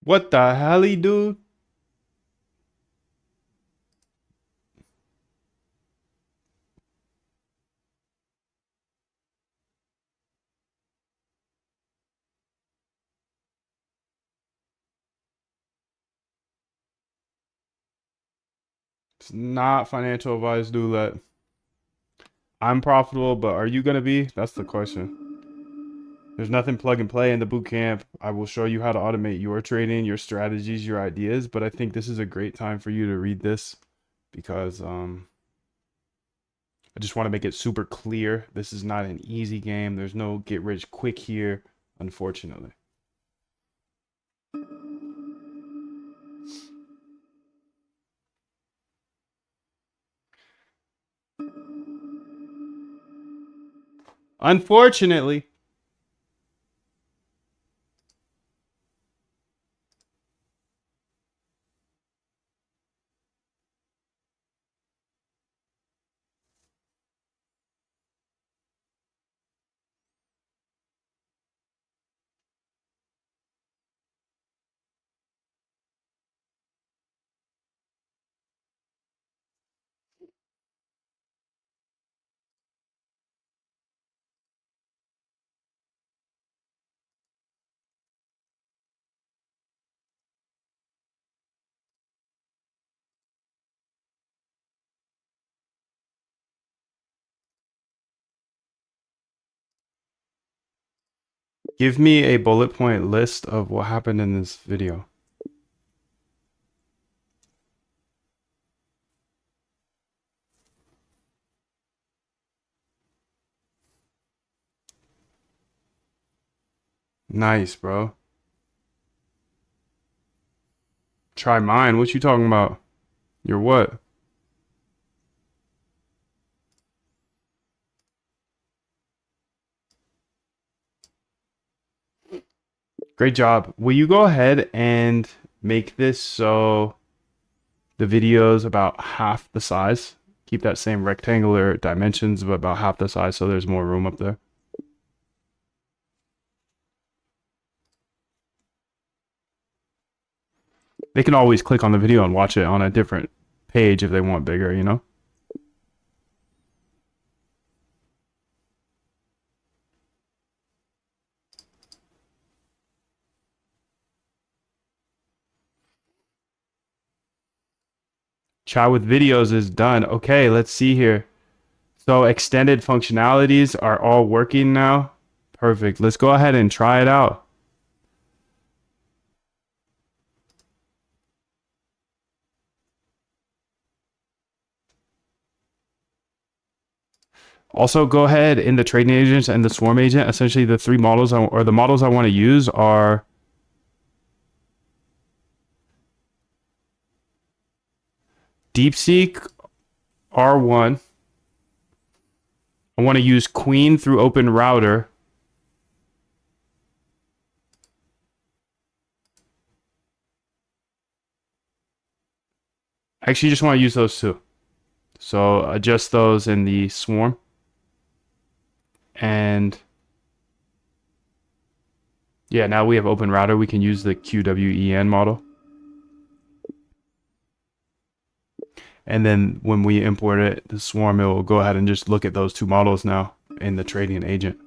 What the hell, dude? It's not financial advice, do that. I'm profitable, but are you gonna be? That's the question. There's nothing plug and play in the boot camp. I will show you how to automate your trading, your strategies, your ideas, but I think this is a great time for you to read this because I just want to make it super clear. This is not an easy game. There's no get rich quick here, unfortunately. Unfortunately. Give me a bullet point list of what happened in this video. Nice, bro. Try mine. What you talking about? Your what? Great job. Will you go ahead and make this so the video's about half the size? Keep that same rectangular dimensions, but about half the size so there's more room up there. They can always click on the video and watch it on a different page if they want bigger, you know? Chat with videos is done. Okay, let's see here. So extended functionalities are all working now. Perfect. Let's go ahead and try it out. Also, go ahead in the trading agents and the swarm agent. Essentially, the three models or the models I want to use are DeepSeek R1. I want to use Queen through Open Router. I actually just want to use those two. So adjust those in the swarm. And yeah, now we have Open Router. We can use the QWEN model. And then when we import it, the swarm, it will go ahead and just look at those two models now in the trading agent.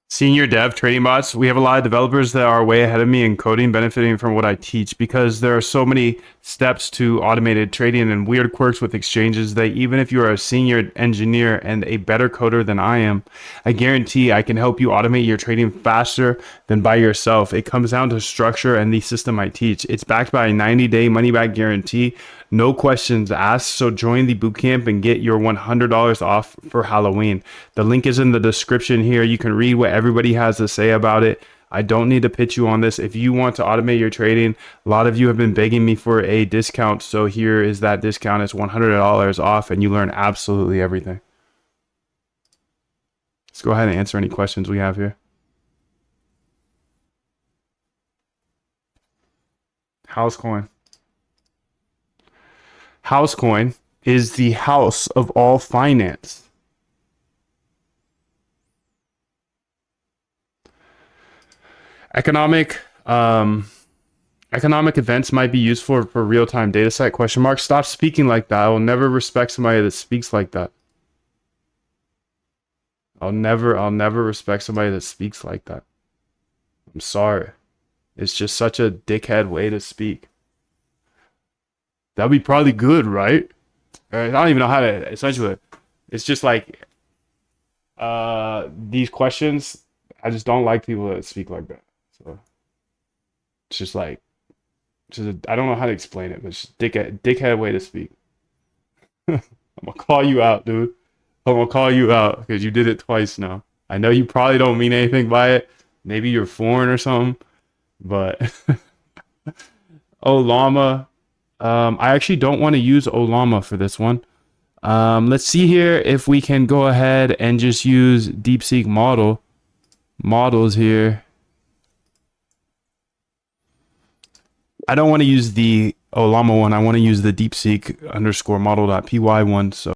Senior dev trading bots. We have a lot of developers that are way ahead of me in coding, benefiting from what I teach because there are so many steps to automated trading and weird quirks with exchanges that even if you are a senior engineer and a better coder than I am, I guarantee I can help you automate your trading faster than by yourself. It comes down to structure and the system I teach. It's backed by a 90-day money-back guarantee. No questions asked. So join the bootcamp and get your $100 off for Halloween. The link is in the description here. You can read what everybody has to say about it. I don't need to pitch you on this. If you want to automate your trading, a lot of you have been begging me for a discount. So here is that discount. It's $100 off and you learn absolutely everything. Let's go ahead and answer any questions we have here. How's coin? Housecoin is the house of all finance. Economic economic events might be useful for real-time data set question mark. Stop speaking like that. I will never respect somebody that speaks like that. I'll never respect somebody that speaks like that. I'm sorry. It's just such a dickhead way to speak. That'd be probably good, right? I don't even know how to essentially. It's just like these questions. I just don't like people that speak like that. So it's just like I don't know how to explain it, but it's just dickhead way to speak. I'm gonna call you out, dude. I'm gonna call you out because you did it twice now. I know you probably don't mean anything by it. Maybe you're foreign or something, but Olama. I actually don't want to use Olama for this one. Let's see here if we can go ahead and just use DeepSeek models here. I don't want to use the Olama one. I want to use the DeepSeek _model.py one. So